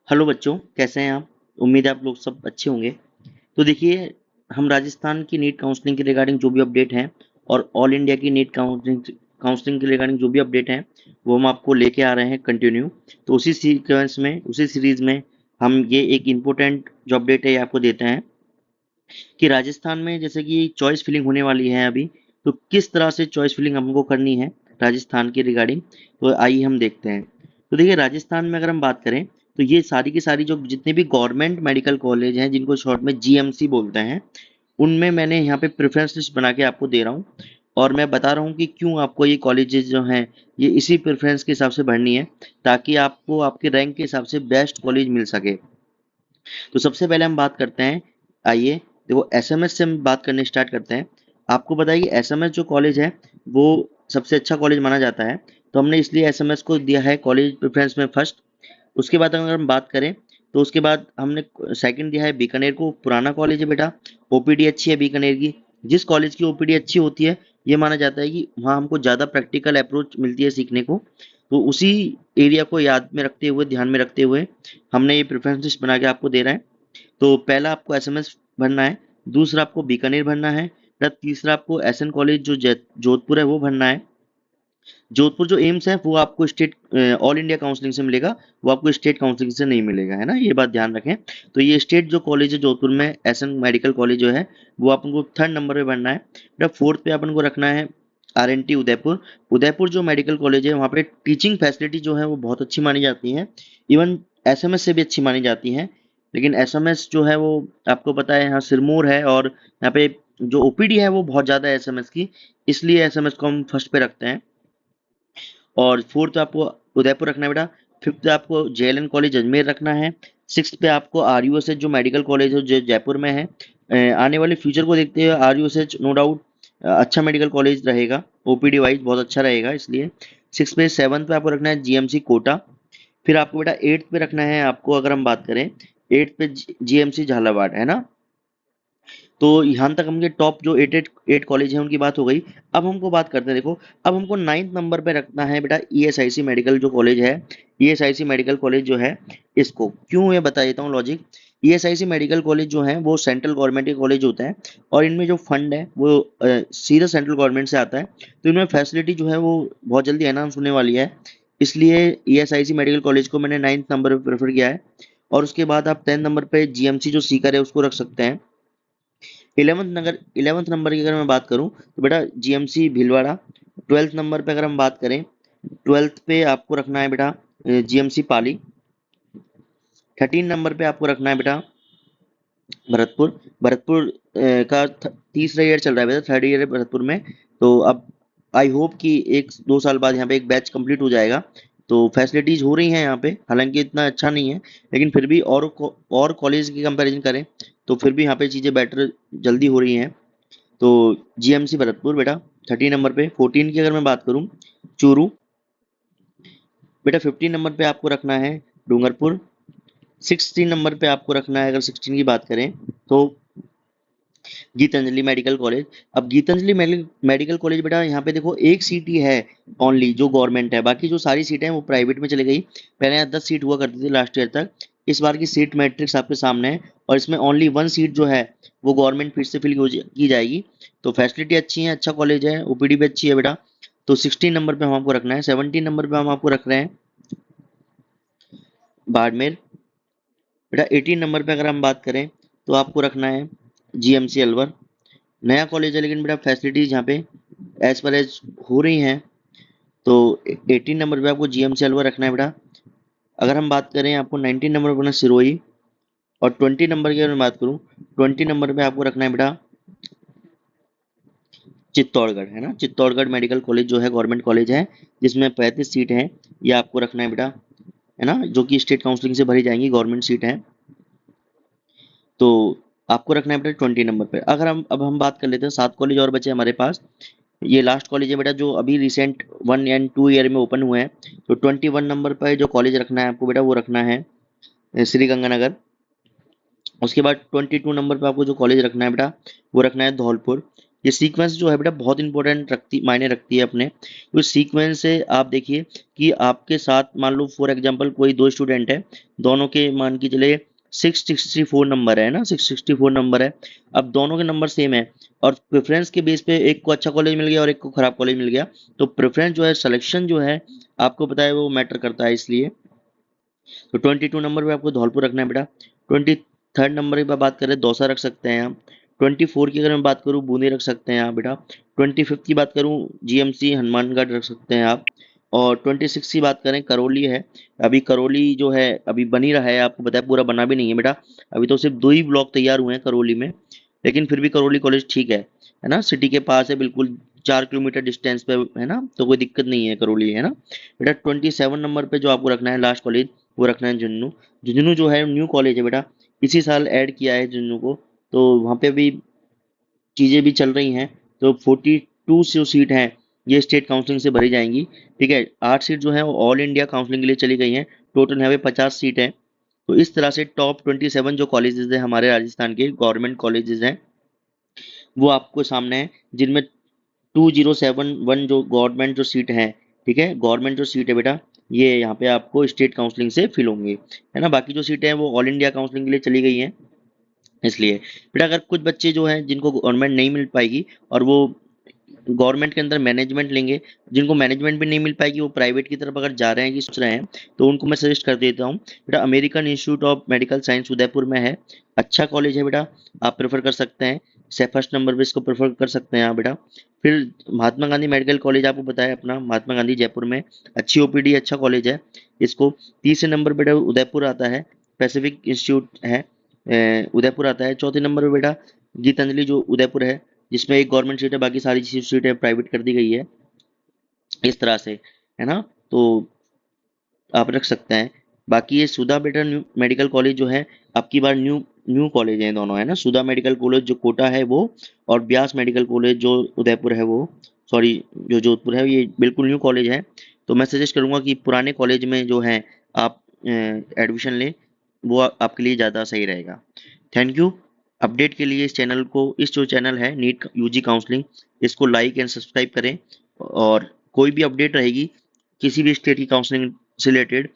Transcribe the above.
Hello बच्चों, कैसे हैं आप? उम्मीद है आप लोग सब अच्छे होंगे। तो देखिए, हम राजस्थान की नीट काउंसलिंग के रिगार्डिंग जो भी अपडेट हैं और ऑल इंडिया की नीट काउंसलिंग काउंसलिंग के रिगार्डिंग जो भी अपडेट हैं वो हम आपको लेके आ रहे हैं कंटिन्यू। तो उसी सीक्वेंस में, उसी सीरीज में हम ये एक इम्पोर्टेंट जो अपडेट है ये आपको देते हैं कि राजस्थान में जैसे कि चॉइस फिलिंग होने वाली है अभी। तो किस तरह से चॉइस फिलिंग हमको करनी है राजस्थान के रिगार्डिंग, तो आइए हम देखते हैं। तो देखिए, राजस्थान में अगर हम बात करें तो ये सारी की सारी जो जितने भी गवर्नमेंट मेडिकल कॉलेज हैं जिनको शॉर्ट में जीएमसी बोलते हैं, उनमें मैंने यहाँ पे प्रेफरेंस लिस्ट बना के आपको दे रहा हूँ। और मैं बता रहा हूँ कि क्यों आपको ये कॉलेजेस जो हैं ये इसी प्रेफरेंस के हिसाब से भरनी है, ताकि आपको आपके रैंक के हिसाब से बेस्ट कॉलेज मिल सके। तो सबसे पहले हम बात करते हैं, आइए देखो एसएमएस से हम बात करने स्टार्ट करते हैं। आपको पता है कि एसएमएस जो कॉलेज है वो सबसे अच्छा कॉलेज माना जाता है, तो हमने इसलिए एसएमएस को दिया है कॉलेज प्रेफरेंस में फर्स्ट। उसके बाद अगर हम बात करें तो उसके बाद हमने सेकंड दिया है बीकानेर को। पुराना कॉलेज है बेटा, ओपीडी अच्छी है बीकानेर की। जिस कॉलेज की ओपीडी अच्छी होती है ये माना जाता है कि वहाँ हमको ज़्यादा प्रैक्टिकल अप्रोच मिलती है सीखने को। तो उसी एरिया को याद में रखते हुए, ध्यान में रखते हुए हमने ये प्रेफरेंस लिस्ट बना के आपको दे रहे हैं। तो पहला आपको एसएमएस भरना है, दूसरा आपको बीकानेर भरना है, तब तीसरा आपको एसएन कॉलेज जो जोधपुर है वो भरना है। जोधपुर जो एम्स है वो आपको स्टेट ऑल इंडिया काउंसलिंग से मिलेगा, वो आपको स्टेट काउंसलिंग से नहीं मिलेगा, है ना, ये बात ध्यान रखें। तो ये स्टेट जो कॉलेज है जोधपुर में, एसएन मेडिकल कॉलेज जो है वो अपन को थर्ड नंबर पे भरना है। बेटा फोर्थ पे अपन को रखना है आरएनटी उदयपुर। उदयपुर जो मेडिकल कॉलेज है वहाँ पे टीचिंग फैसिलिटी जो है वो बहुत अच्छी मानी जाती है, इवन एसएमएस से भी अच्छी मानी जाती है। लेकिन एसएमएस जो है वो आपको पता है यहाँ सिरमौर है, और यहाँ पे जो ओपीडी है वो बहुत ज़्यादा है एसएमएस की, इसलिए एसएमएस को हम फर्स्ट पे रखते हैं। और फोर्थ आपको उदयपुर रखना है बेटा। फिफ्थ आपको जेएलएन कॉलेज अजमेर रखना है। सिक्स्थ पे आपको आरयूएसएच जो मेडिकल कॉलेज है जो जयपुर में है। आने वाले फ्यूचर को देखते हुए आरयूएसएच नो डाउट अच्छा मेडिकल कॉलेज रहेगा, ओपीडी वाइज बहुत अच्छा रहेगा, इसलिए सिक्स पे। सेवन्थ पे आपको रखना है जीएमसी कोटा। फिर आपको बेटा एट्थ पे रखना है, आपको अगर हम बात करें एट्थ पे जीएमसी झालावाड़, है ना। तो यहाँ तक हमने टॉप जो एट कॉलेज हैं उनकी बात हो गई। अब हमको बात करते हैं, देखो अब हमको नाइन्थ नंबर पे रखना है बेटा ईएसआईसी मेडिकल जो कॉलेज है। ईएसआईसी मेडिकल कॉलेज जो है, इसको क्यों मैं बता देता हूँ लॉजिक। ईएसआईसी मेडिकल कॉलेज जो है वो सेंट्रल गवर्नमेंट के कॉलेज होते हैं, और इनमें जो फंड है वो सीधा सेंट्रल गवर्नमेंट से आता है। तो इनमें फैसिलिटी जो है वो बहुत जल्दी एनहांस होने वाली है, इसलिए ईएसआईसी मेडिकल कॉलेज को मैंने नाइन्थ नंबर पर प्रेफर किया है। और उसके बाद आप 10th नंबर पे जीएमसी जो सीकर है उसको रख सकते हैं। 11th नंबर की अगर मैं बात करूं तो बेटा जीएमसी भीलवाड़ा। 12th नंबर पे अगर हम बात करें, 12th पे आपको रखना है बेटा जीएमसी पाली। 13 नंबर पे आपको रखना है बेटा भरतपुर। भरतपुर का तीसरा ईयर चल रहा है बेटा, थर्ड ईयर है भरतपुर में। तो अब आई होप कि 1-2 साल बाद यहाँ पे एक बैच कंप्लीट हो जाएगा। तो फैसिलिटीज हो रही हैं यहाँ पे, हालांकि इतना अच्छा नहीं है, लेकिन फिर भी और कॉलेज की कंपैरिजन करें तो फिर भी यहाँ पे चीज़ें बेटर जल्दी हो रही हैं। तो जीएमसी भरतपुर बेटा 13 नंबर पे। 14 की अगर मैं बात करूँ, चूरू। बेटा 15 नंबर पे आपको रखना है डूंगरपुर। 16 नंबर पे आपको रखना है, अगर 16 की बात करें तो गीतांजलि मेडिकल कॉलेज। अब गीतांजलि मेडिकल कॉलेज बेटा यहाँ पे देखो एक सीट ही है ओनली जो गवर्नमेंट है, बाकी जो सारी सीटें हैं वो प्राइवेट में चली गई। पहले यहाँ 10 सीट हुआ करती थी लास्ट ईयर तक। इस बार की सीट मैट्रिक्स आपके सामने है, और इसमें ओनली 1 सीट जो है वो गवर्नमेंट फिर से की जाएगी। तो फैसिलिटी अच्छी है, अच्छा कॉलेज है, ओपीडी भी अच्छी है बेटा। तो 16 नंबर पे हम आपको रखना है। 17 नंबर पे हम आपको रख रहे हैं बाड़मेर। बेटा 18 नंबर पे अगर हम बात करें तो आपको रखना है जीएमसी अलवर। नया कॉलेज है लेकिन बेटा फैसिलिटीज यहाँ पे एज पर एज हो रही हैं। तो 18 नंबर पे आपको जीएमसी अलवर रखना है बेटा। अगर हम बात करें आपको 19 नंबर पर रखना सिरोही। और 20 नंबर की अगर मैं बात करूँ, 20 नंबर पे आपको रखना है बेटा चित्तौड़गढ़, है ना। चित्तौड़गढ़ मेडिकल कॉलेज जो है गवर्नमेंट कॉलेज है, जिसमें 35 सीट हैं, ये आपको रखना है बेटा, है ना, जो कि स्टेट काउंसलिंग से भरी जाएंगी, गवर्नमेंट सीट है। तो आपको रखना है बेटा 20 नंबर पे। अगर हम बात कर लेते हैं, 7 कॉलेज और बचे हमारे पास। ये लास्ट कॉलेज है बेटा जो अभी रिसेंट 1 एंड 2 ईयर में ओपन हुए हैं। तो 21 नंबर पर जो कॉलेज रखना है आपको बेटा वो रखना है श्री गंगानगर। उसके बाद 22 नंबर पे आपको जो कॉलेज रखना है बेटा वो रखना है धौलपुर। ये सीक्वेंस जो है बेटा बहुत इंपॉर्टेंट मायने रखती है अपने। तो सीक्वेंस से आप देखिए कि आपके साथ मान लो फॉर एग्जांपल कोई दो स्टूडेंट है, दोनों के मान की चले 664 नंबर है ना, 664 नंबर है। अब दोनों के नंबर सेम है और प्रेफरेंस के बेस पे एक को अच्छा कॉलेज मिल गया और एक को खराब कॉलेज मिल गया, तो प्रेफरेंस जो है, सिलेक्शन जो है, आपको पता है वो मैटर करता है। इसलिए तो 22 नंबर पे आपको धौलपुर रखना है बेटा। 23rd नंबर की बात करें दौसा रख सकते हैं आप। 24 की अगर मैं बात करूँ बूंदी रख सकते हैं आप बेटा। 25th की बात करूँ जीएमसी हनुमानगढ़ रख सकते हैं आप। और 26 की बात करें करौली है। अभी करौली जो है अभी बनी रहा है, आपको पता है पूरा बना भी नहीं है बेटा। अभी तो सिर्फ 2 ही ब्लॉक तैयार हुए हैं करौली में, लेकिन फिर भी करौली कॉलेज ठीक है ना, सिटी के पास है बिल्कुल, 4 किलोमीटर डिस्टेंस पे है ना, तो कोई दिक्कत नहीं है करौली, है ना बेटा। 27 नंबर पे जो आपको रखना है लास्ट कॉलेज, वो रखना है झुंझुनू। झुंझुनू जो है न्यू कॉलेज है बेटा, इसी साल ऐड किया है झुंझुनू को, तो वहाँ पे भी चीज़ें भी चल रही हैं। तो 42 जो सीट हैं ये स्टेट काउंसलिंग से भरी जाएंगी। ठीक है, 8 सीट जो है वो ऑल इंडिया काउंसलिंग के लिए चली गई हैं। टोटल यहाँ पे 50 सीट हैं। तो इस तरह से टॉप 27 जो कॉलेजेस हैं हमारे राजस्थान के गवर्नमेंट कॉलेजेस हैं, वो आपको सामने है, जिनमें 2071 जो गवर्नमेंट जो सीट है, ठीक है, गवर्नमेंट जो सीट है बेटा, ये यहाँ पे आपको स्टेट काउंसलिंग से फिल होंगे, है ना। बाकी जो सीटें हैं वो ऑल इंडिया काउंसलिंग के लिए चली गई हैं। इसलिए बेटा अगर कुछ बच्चे जो हैं जिनको गवर्नमेंट नहीं मिल पाएगी और वो गवर्नमेंट के अंदर मैनेजमेंट लेंगे, जिनको मैनेजमेंट भी नहीं मिल पाएगी, वो प्राइवेट की तरफ अगर जा रहे हैं कि सोच रहे हैं, तो उनको मैं सजेस्ट कर देता हूँ बेटा, American institute of medical science Udaipur में है। अच्छा कॉलेज है बेटा, आप प्रेफर कर सकते हैं। से फर्स्ट नंबर पे इसको प्रेफर कर सकते हैं आप बेटा। फिर महात्मा गांधी मेडिकल कॉलेज आपको बताया अपना, महात्मा गांधी जयपुर में, अच्छी ओपीडी, अच्छा कॉलेज है। इसको तीसरे नंबर बेटा उदयपुर आता है, पैसिफिक इंस्टीट्यूट है, उदयपुर आता है। चौथे नंबर पे बेटा गीतांजलि जो उदयपुर है, जिसमें एक गवर्नमेंट सीट है, बाकी सारी सीटें प्राइवेट कर दी गई है, इस तरह से, है ना। तो आप रख सकते हैं। बाकी ये सुधा बेटा न्यू मेडिकल कॉलेज जो है, आपकी बार न्यू न्यू कॉलेज है दोनों, है ना। सुधा मेडिकल कॉलेज जो कोटा है वो, और ब्यास मेडिकल कॉलेज जो उदयपुर है वो, सॉरी जो जोधपुर है, ये बिल्कुल न्यू कॉलेज है। तो मैं सजेस्ट करूंगा कि पुराने कॉलेज में जो है आप एडमिशन लें, वो आपके लिए ज़्यादा सही रहेगा। Thank you. अपडेट के लिए इस चैनल को, इस जो चैनल है नीट यूजी काउंसलिंग, इसको लाइक एंड सब्सक्राइब करें। और कोई भी अपडेट रहेगी किसी भी स्टेट की काउंसलिंग से रिलेटेड,